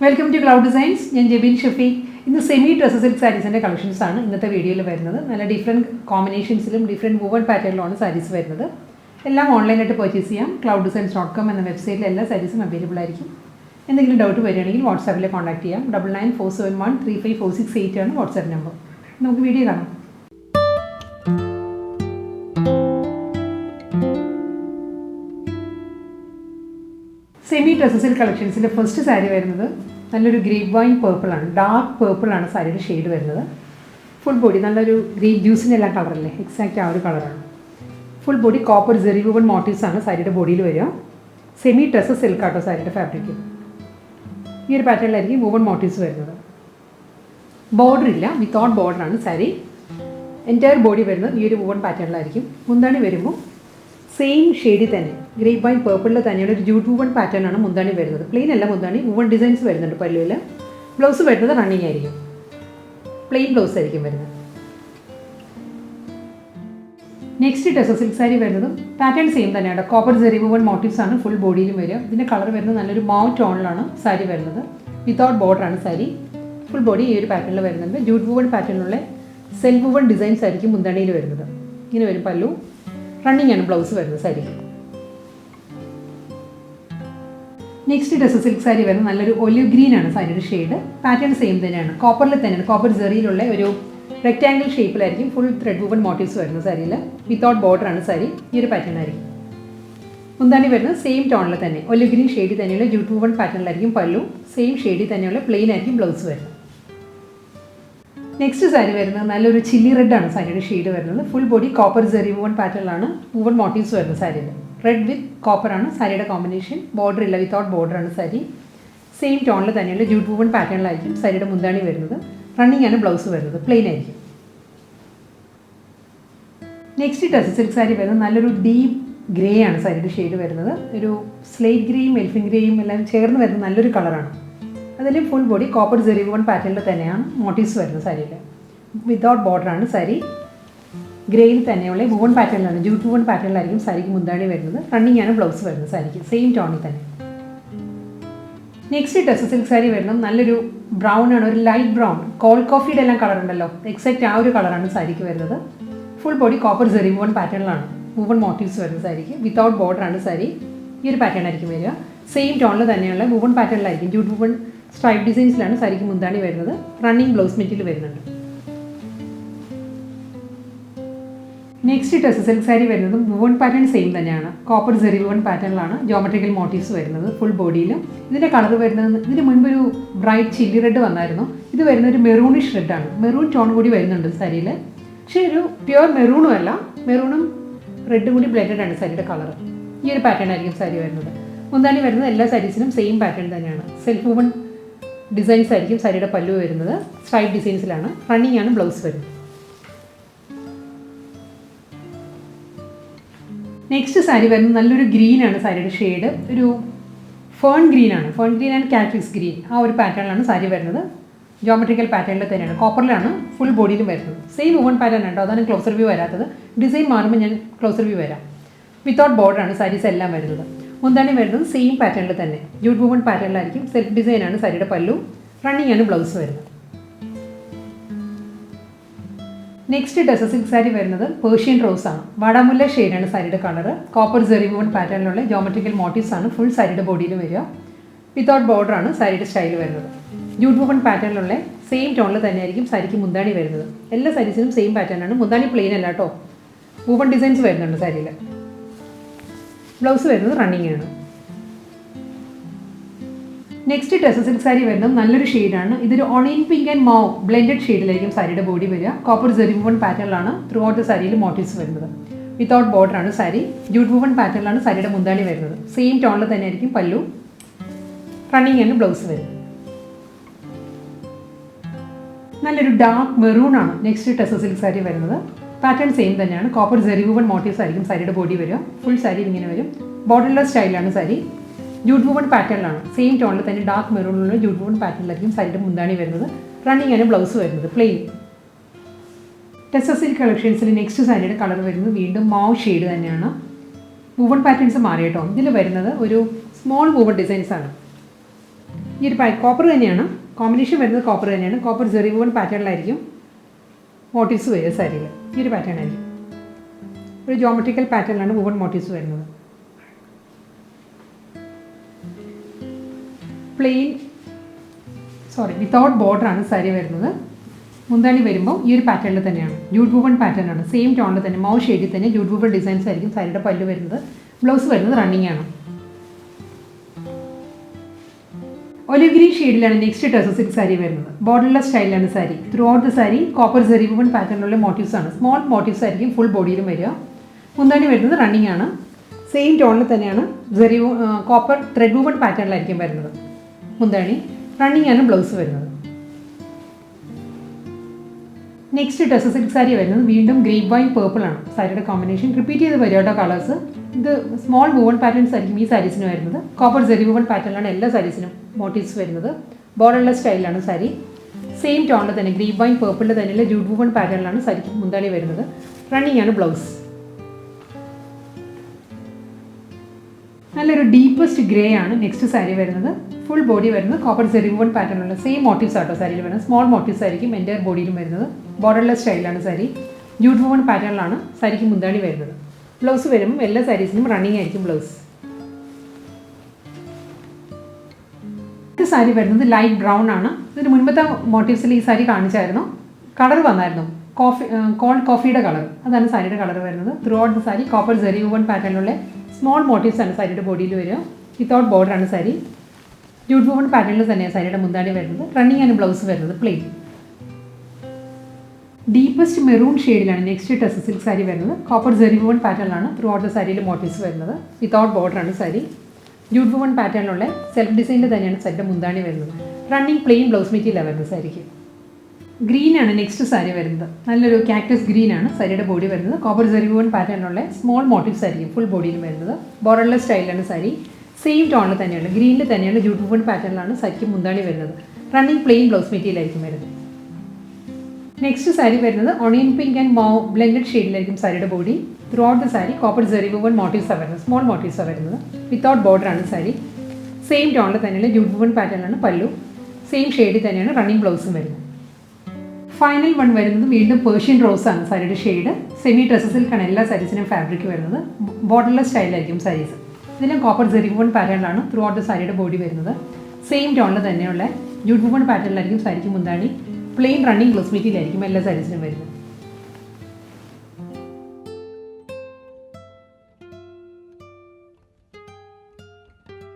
Welcome to Cloud Designs. I am Jabin Shafiq. In the semi-dress silk sarees and collections are in this video. There are different combinations, different woven patterns sarees. All online at purchase clouddesigns.com and the website all sarees available. If you have doubt, WhatsApp contact 9947135468 WhatsApp number. Let's video. Semi-dress silk collections in the first saree is grapevine purple, dark purple and saree shade. Full body green juice color, exact color. Full body copper zari woven motifs on saree body. Semi-dress silk saree fabric. This pattern is woven motifs. Border without border on saree. Entire body is woven pattern. Same shade than grapevine purple jute woven pattern ആണ് മുന്താണി വരുന്നത് plain അല്ല മുന്താണി woven designs വരുന്നുണ്ട് പല്ലുവിൽ blouse വരുന്നത് running ആയിരിക്കും plain blouse ആയിരിക്കും വരുന്നത് നെക്സ്റ്റ് ടെസർ സിൽക്ക് സാരി വരുന്നത് പാറ്റേൺ സെയിം തന്നെയാണ് കോപ്പർ ജെറി woven motifs ആണ് ഫുൾ ബോഡിയിലും വരിക ഇതിന്റെ കളർ വരുന്നത് നല്ലൊരു മാവ് ടോണിലാണ് സാരി വരുന്നത് വിതൗട്ട് ബോർഡർ ആണ് സാരി ഫുൾ ബോഡി ഈ ഒരു പാറ്റേണിൽ വരുന്നുണ്ട് ജൂട്ട് woven പാറ്റേണിലുള്ള സെൽഫ് woven ഡിസൈൻസ് ആയിരിക്കും മുന്താണിയിൽ വരുന്നത് ഇങ്ങനെ വരും പല്ലു running and blouse വരുന്ന sari next dress silk sari വരുന്നത് നല്ലൊരു ഒലിവ് ഗ്രീൻ ആണ് സാരിയുടെ ഷെയ്ഡ് പാറ്റേൺ സെയിം തന്നെയാണ് കോപ്പറിൽ തന്നെയാണ് കോപ്പർ ജെറിയിലുള്ള ഒരു റെക്റ്റാങ്കിൾ ഷേപ്പിലായിരിക്കും ഫുൾ ത്രെഡ് വുവൻ മോട്ടീവ്സ് വരുന്ന സാരിയിൽ വിതൗട്ട് ബോർഡർ ആണ് സാരി ഈ ഒരു പാറ്റേൺ ആയിരിക്കും മുന്താണി വരുന്നത് സെയിം ടോണിൽ തന്നെ ഒലിവ് ഗ്രീൻ ഷെയ്ഡിൽ തന്നെയുള്ള ജൂട്ട് വുവൻ പാറ്റേണിലായിരിക്കും പല്ലു സെയിം ഷെയ്ഡിൽ തന്നെയുള്ള പ്ലെയിൻ ആയിരിക്കും ബ്ലൗസ് വരുന്നത് നെക്സ്റ്റ് സാരി വരുന്നത് നല്ലൊരു ചില്ലി റെഡ് ആണ് സാരിയുടെ ഷെയ്ഡ് വരുന്നത് full body copper zari woven പാറ്റേണിലാണ് വുവൻ മോട്ടീവ്സ് വരുന്നത് സാരിയിൽ റെഡ് വിത്ത് കോപ്പർ ആണ് സാരിയുടെ കോമ്പിനേഷൻ ബോർഡർ ഇല്ല വിതൗട്ട് ബോർഡർ ആണ് സാരി സെയിം ടോണിൽ തന്നെയുള്ള ജൂട്ട് വുവൻ പാറ്റേണിലായിരിക്കും സാരിയുടെ മുന്താണി വരുന്നത് റണ്ണിങ് ആണ് ബ്ലൗസ് വരുന്നത് പ്ലെയിൻ ആയിരിക്കും നെക്സ്റ്റ് ഡ്രസ് സിൽക്ക് സാരി വരുന്നത് നല്ലൊരു ഡീപ്പ് ഗ്രേ ആണ് സാരിയുടെ ഷെയ്ഡ് വരുന്നത് ഒരു സ്ലേറ്റ് ഗ്രേയും എൽഫിൻ ഗ്രേയും എല്ലാം ചേർന്ന് വരുന്ന നല്ലൊരു കളറാണ് അതിൽ full body copper zari woven പാറ്റേണിൽ തന്നെയാണ് മോട്ടീവ്സ് വരുന്നത് സാരിയിൽ വിതൗട്ട് ബോർഡർ ആണ് സാരി ഗ്രേയിൽ തന്നെയുള്ള വുവൻ പാറ്റേണിലാണ് ജൂട്ട് വുവൻ പാറ്റേണിലായിരിക്കും സാരിക്ക് മുന്താണി വരുന്നത് റണ്ണിങ് ആണ് ബ്ലൗസ് വരുന്നത് സാരിക്ക് സെയിം ടോണിൽ തന്നെ നെക്സ്റ്റ് ഡ്രസ് സിൽക്ക് സാരി വരുന്നത് നല്ലൊരു ബ്രൗൺ ആണ് ഒരു ലൈറ്റ് ബ്രൗൺ കോൾഡ് കോഫിയുടെ എല്ലാം കളർ ഉണ്ടല്ലോ എക്സാക്റ്റ് ആ ഒരു കളറാണ് സാരിക്ക് വരുന്നത് full body copper zari woven പാറ്റേണിലാണ് വുവൻ മോട്ടീവ്സ് വരുന്നത് സാരിക്ക് വിതൗട്ട് ബോർഡർ ആണ് സാരി ഈ ഒരു പാറ്റേൺ ആയിരിക്കും വരിക സെയിം ടോണിൽ തന്നെയുള്ള വുവൻ പാറ്റേണിലായിരിക്കും ജൂട്ട് വുവൻ സ്ട്രൈപ്പ് ഡിസൈൻസിലാണ് സാരിക്ക് മുന്താണി വരുന്നത് റണ്ണിങ് ബ്ലൗസ് മെറ്റീരിയൽ വരുന്നുണ്ട് നെക്സ്റ്റ് ഡ്രസ് സിൽക്ക് സാരി വരുന്നത് വുവൻ പാറ്റേൺ സെയിം തന്നെയാണ് കോപ്പർ ജെറി വുവൻ പാറ്റേണിലാണ് ജോമെട്രിക്കൽ മോട്ടീവ്സ് വരുന്നത് ഫുൾ ബോഡിയിൽ ഇതിൻ്റെ കളർ വരുന്നത് ഇതിന് മുൻപൊരു ബ്രൈറ്റ് ചില്ലി റെഡ് വന്നായിരുന്നു ഇത് വരുന്ന ഒരു മെറൂണിഷ് റെഡാണ് മെറൂൺ ടോൺ കൂടി വരുന്നുണ്ട് സാരിയിൽ പക്ഷേ ഒരു പ്യുവർ മെറൂണും അല്ല മെറൂണും റെഡും കൂടി ബ്ലെൻഡഡ് ആണ് സാരിയുടെ കളർ ഈ ഒരു പാറ്റേൺ ആയിരിക്കും സാരി വരുന്നത് മുന്താണി വരുന്നത് എല്ലാ സാരീസിനും സെയിം പാറ്റേൺ തന്നെയാണ് സെൽഫ് വുവൻ ഡിസൈൻസ് ആയിരിക്കും സാരിയുടെ പല്ലു വരുന്നത് സ്ട്രൈപ്പ് ഡിസൈൻസിലാണ് റണ്ണിങ് ആണ് ബ്ലൗസ് വരുന്നത് നെക്സ്റ്റ് സാരി വരുന്നത് നല്ലൊരു ഗ്രീൻ ആണ് സാരിയുടെ ഷെയ്ഡ് ഒരു ഫേൺ ഗ്രീൻ ആണ് ഫേൺ ഗ്രീൻ ആൻഡ് കാറ്റ്രിക്സ് ഗ്രീൻ ആ ഒരു പാറ്റേണിലാണ് സാരി വരുന്നത് ജോമെട്രിക്കൽ പാറ്റേണിൽ തന്നെയാണ് കോപ്പറിലാണ് ഫുൾ ബോഡിയിലും വരുന്നത് സെയിം വുവൻ പാറ്റേൺ ഉണ്ടോ അതാണ് ക്ലോസർ വ്യൂ വരാത്തത് ഡിസൈൻ മാറുമ്പോൾ ഞാൻ ക്ലോസർ വ്യൂ വരാം വിതൗട്ട് ബോർഡർ ആണ് സാരീസ് എല്ലാം വരുന്നത് മുന്താണി വരുന്നത് സെയിം പാറ്റേണിൽ തന്നെ ജൂട്ട് വുവൻ പാറ്റേണിലായിരിക്കും സെൽഫ് ഡിസൈനാണ് സാരിയുടെ പല്ലു റണ്ണിങ് ആണ് ബ്ലൗസ് വരുന്നത് നെക്സ്റ്റ് ഡ്രസ് സിൽക്ക് സാരി വരുന്നത് പേർഷ്യൻ റോസ് ആണ് വാടാമുല്ല ഷെയ്ഡാണ് സാരിയുടെ കളർ കോപ്പർ ജെറി വുവൻ പാറ്റേണിലുള്ള ജോമെട്രിക്കൽ മോട്ടീവ്സ് ആണ് ഫുൾ സാരിയുടെ ബോഡിയിൽ വരിക വിതൗട്ട് ബോർഡർ ആണ് സാരിയുടെ സ്റ്റൈൽ വരുന്നത് ജൂട്ട് വുവൻ പാറ്റേണിലുള്ള സെയിം ടോണിൽ തന്നെയായിരിക്കും സാരിക്ക് മുന്താണി വരുന്നത് എല്ലാ സാരീസിനും സെയിം പാറ്റേൺ ആണ് മുന്താണി പ്ലെയിൻ അല്ല കേട്ടോ വുവൻ ഡിസൈൻസ് വരുന്നുണ്ട് സാരിയിൽ ബ്ലൗസ് വരുന്നത് റണ്ണിങ് ആണ് നെക്സ്റ്റ് ഡ്രസ് സിൽക്ക് സാരി വരുന്നത് നല്ലൊരു ഷെയ്ഡാണ് ഇതൊരു onion pink and mauve blended ഷെയ്ഡിലായിരിക്കും സാരിയുടെ ബോഡി വരിക കോപ്പർ ജെറി വുവൻ പാറ്റേണിലാണ് ത്രൂ ഔട്ട് സാരിയിൽ മോട്ടീവ്സ് വരുന്നത് വിതൗട്ട് ബോർഡർ ആണ് സാരി ജൂട്ട് വുവൻ പാറ്റേണിലാണ് സാരിയുടെ മുന്താണി വരുന്നത് സെയിം ടോണിൽ തന്നെ ആയിരിക്കും പല്ലു റണ്ണിങ് ആണ് ബ്ലൗസ് വരുന്നത് നല്ലൊരു ഡാർക്ക് മെറൂൺ ആണ് നെക്സ്റ്റ് ഡ്രസ് സിൽക്ക് സാരി വരുന്നത് പാറ്റേൺ സെയിം തന്നെയാണ് കോപ്പർ ജെറി വുവൻ മോട്ടീവ്സ് ആയിരിക്കും സാരിയുടെ ബോഡി വരിക ഫുൾ സാരി ഇങ്ങനെ വരും ബോർഡർലെസ് സ്റ്റൈലാണ് സാരി ജൂട്ട് വുവൻ പാറ്റേണിലാണ് സെയിം ടോണിൽ തന്നെ ഡാർക്ക് മെറൂണിലുള്ള ജൂട്ട് വുവൻ പാറ്റേണിലായിരിക്കും സാരിയുടെ മുന്താണി വരുന്നത് റണ്ണിങ് ആണ് ബ്ലൗസ് വരുന്നത് പ്ലെയിൻ ടെസർ സിൽക്ക് കളക്ഷൻസിൽ നെക്സ്റ്റ് സാരിയുടെ കളർ വരുന്നത് വീണ്ടും മാവ് ഷെയ്ഡ് തന്നെയാണ് വുവൻ പാറ്റേൺസ് മാറി കേട്ടോ ഇതിൽ വരുന്നത് ഒരു സ്മോൾ വുവൻ ഡിസൈൻസ് ആണ് ഈ ഒരു കോപ്പർ തന്നെയാണ്, കോമ്പിനേഷൻ വരുന്നത് കോപ്പർ തന്നെയാണ്. കോപ്പർ ജെറി വൂവൺ പാറ്റേണിലായിരിക്കും മോട്ടീവ്സ് വരിക സാരിയിൽ. ഈ ഒരു പാറ്റേൺ ആയിരിക്കും, ഒരു ജോമെട്രിക്കൽ പാറ്റേണിലാണ് വൂവൺ മോട്ടീവ്സ് വരുന്നത്. വിത്തൗട്ട് ബോർഡറാണ് സാരി വരുന്നത്. മുന്താണി വരുമ്പോൾ ഈ ഒരു പാറ്റേണിൽ തന്നെയാണ്, ജൂട്ട് വൂവൺ പാറ്റേൺ ആണ്. സെയിം ടോണിൽ തന്നെ മൗ ഷെയ്ഡിൽ തന്നെ ജൂട്ട് വൂവൺ ഡിസൈൻസ് ആയിരിക്കും സാരിയുടെ പല്ല് വരുന്നത്. ബ്ലൗസ് വരുന്നത് റണ്ണിങ് ആണ്. ഒലിവ് ഗ്രീൻ ഷെയ്ഡിലാണ് നെക്സ്റ്റ് ടസർ സിൽക്ക് സാരി വരുന്നത്. ബോർഡർലെസ് സ്റ്റൈലാണ് സാരി. Through out the sari copper zari woven പാറ്റേണിലുള്ള മോട്ടീവ്സ് ആണ്. സ്മോൾ മോട്ടീവ്സ് ആയിരിക്കും ഫുൾ ബോഡിയിലും വരിക. മുന്താണി വരുന്നത് റണ്ണിങ് ആണ്. സെയിം ടോണിൽ തന്നെയാണ് കോപ്പർ ത്രെഡ് വൂവൺ പാറ്റേണിലായിരിക്കും വരുന്നത്. മുന്താണി റണ്ണിങ് ആണ്. ബ്ലൗസ് വരുന്നത്. നെക്സ്റ്റ് ടസർ സിൽക്ക് സാരി വരുന്നത് വീണ്ടും ഗ്രേപ്പ് വൈൻ പേർപ്പിൾ ആണ് സാരിയുടെ കോമ്പിനേഷൻ. റിപ്പീറ്റ് ചെയ്ത് വരും കേട്ടോ കളേഴ്സ്. ഇത് സ്മോൾ വൂവൺ പാറ്റേൺസ് ആയിരിക്കും ഈ സാരീസിന് വരുന്നത്. കോപ്പർ ജെറി വൂവൺ പാറ്റേണിലാണ് എല്ലാ സാരീസിനും മോട്ടീവ്സ് വരുന്നത്. ബോർഡർലെസ് സ്റ്റൈലാണ് സാരി. സെയിം ടോണിൽ തന്നെ ഗ്രേപ്പ് വൈൻ പേർപ്പിളിൽ തന്നെയുള്ള ജൂട്ട് വൂവൺ പാറ്റേണിലാണ് സാരിക്ക് മുന്താണി വരുന്നത്. റണ്ണിങ് ആണ്. ബ്ലൗസ് നല്ലൊരു ഡീപ്പസ്റ്റ് ഗ്രേ ആണ് നെക്സ്റ്റ് സാരി വരുന്നത്. ഫുൾ ബോഡി വരുന്നത് കോപ്പർ ജെറി വൂവൺ പാറ്റേണിലുള്ള സെയിം മോട്ടീവ്സ് ആട്ടോ സാരിയിൽ വരുന്നത്. സ്മോൾ മോട്ടീവ്സ് ആയിരിക്കും എൻ്റയർ ബോഡിയിലും വരുന്നത്. ബോർഡർലെസ് സ്റ്റൈലാണ് സാരി. ജൂട്ട് വൂവൺ പാറ്റേണിലാണ് സാരിക്ക് മുന്താണി വരുന്നത്. ബ്ലൗസ് വരുമ്പോൾ എല്ലാ സാരീസിനും റണ്ണിങ് ആയിരിക്കും ബ്ലൗസ്. ഇത് സാരി വരുന്നത് ലൈറ്റ് ബ്രൗൺ ആണ്. ഇതിന് മുൻപത്തെ മോട്ടീവ്സിൽ ഈ സാരി കാണിച്ചായിരുന്നു. കളർ വന്നായിരുന്നു കോൾഡ് കോഫിയുടെ കളർ, അതാണ് സാരിയുടെ കളർ വരുന്നത്. Through out the sari copper zari woven പാറ്റേണിലുള്ള സ്മോൾ മോട്ടീവ്സ് ആണ് സാരിയുടെ ബോഡിയിൽ വരിക. വിത്തൗട്ട് ബോർഡറാണ് സാരി. ജൂട്ട് വൂവൺ പാറ്റേണിൽ തന്നെയാണ് സാരിയുടെ മുന്താണി വരുന്നത്. റണ്ണിങ് ആണ്. ബ്ലൗസ് വരുന്നത് പ്ലെയിൻ. ഡീപ്പസ്റ്റ് മെറൂൺ ഷെയ്ഡിലാണ് നെക്സ്റ്റ് ടസർ സിൽക്ക് സാരി വരുന്നത്. കോപ്പർ ജെറി വൂവൺ പാറ്റേണിലാണ് ത്രൂ ഔട്ട് ദ സാരിയിൽ മോട്ടീവ്സ് വരുന്നത്. വിത്തൗട്ട് ബോർഡറാണ് സാരി. ജൂട്ട് വൂവൺ പാറ്റേണിലുള്ള സെൽഫ് ഡിസൈനിൽ തന്നെയാണ് സാരിയുടെ മുന്താണി വരുന്നത്. റണ്ണിങ് പ്ലെയിൻ ബ്ലൗസ് മെറ്റീരിയലാണ് വരുന്നത് സാരിക്ക്. ഗ്രീൻ ആണ് നെക്സ്റ്റ് സാരി വരുന്നത്. നല്ലൊരു കാക്ടസ് ഗ്രീൻ ആണ് സാരിയുടെ ബോഡി വരുന്നത്. കോപ്പർ ജെറി വൂവൺ പാറ്റേണിലുള്ള സ്മോൾ മോട്ടീവ്സ് ആയിരിക്കും ഫുൾ ബോഡിയിൽ വരുന്നത്. ബോർഡർലെസ് സ്റ്റൈലാണ് സാരി. സെയിം ടോണിൽ തന്നെയാണ്, ഗ്രീനിൽ തന്നെയാണ് ജൂട്ട് വൂവൺ പാറ്റേണിലാണ് സാരിക്ക് മുന്താണി വരുന്നത്. റണ്ണിങ് പ്ലെയിൻ ബ്ലൗസ് മെറ്റീരിയൽ ആയിരിക്കും വരുന്നത്. നെക്സ്റ്റ് സാരി വരുന്നത് ഒണിയൻ പിങ്ക് ആൻഡ് ബ്ലെൻഡഡ് ഷെയ്ഡിലായിരിക്കും സാരിയുടെ body. Through out the sari copper zari woven മോട്ടീവ്സാണ് വരുന്നത്. സ്മോൾ മോട്ടീവ്സാണ് വരുന്നത്. വിത്തൗട്ട് ബോർഡറാണ് സാരി. സെയിം ടോണിൽ തന്നെയുള്ള ജൂട്ട് വൂവൺ പാറ്റേണിലാണ് പല്ലു. സെയിം ഷെയ്ഡിൽ തന്നെയാണ് റണ്ണിങ് ബ്ലൗസും വരുന്നത്. ഫൈനൽ വൺ വരുന്നത് വീണ്ടും പേർഷ്യൻ റോസ് ആണ് സാരിയുടെ ഷെയ്ഡ്. സെമി ടസർ സിൽക്കാണ് എല്ലാ സാരീസിനും ഫാബ്രിക് വരുന്നത്. ബോർഡർലെസ് സ്റ്റൈലായിരിക്കും സാരീസ്. ഇതിലും കോപ്പർ ജെറി വൂവൺ പാറ്റേണിലാണ് ത്രൂ ഔട്ട് ദ സാരിയുടെ ബോഡി വരുന്നത്. സെയിം ടോണിൽ തന്നെയുള്ള ജൂട്ട് വൂവൺ പാറ്റേണിലായിരിക്കും സാരിക്ക് മുന്താണി. പ്ലെയിൻ റണ്ണിങ് ബ്ലൗസ് മെറ്റീരിയൽ ആയിരിക്കും എല്ലാ സാരീസിനും വരുന്നത്.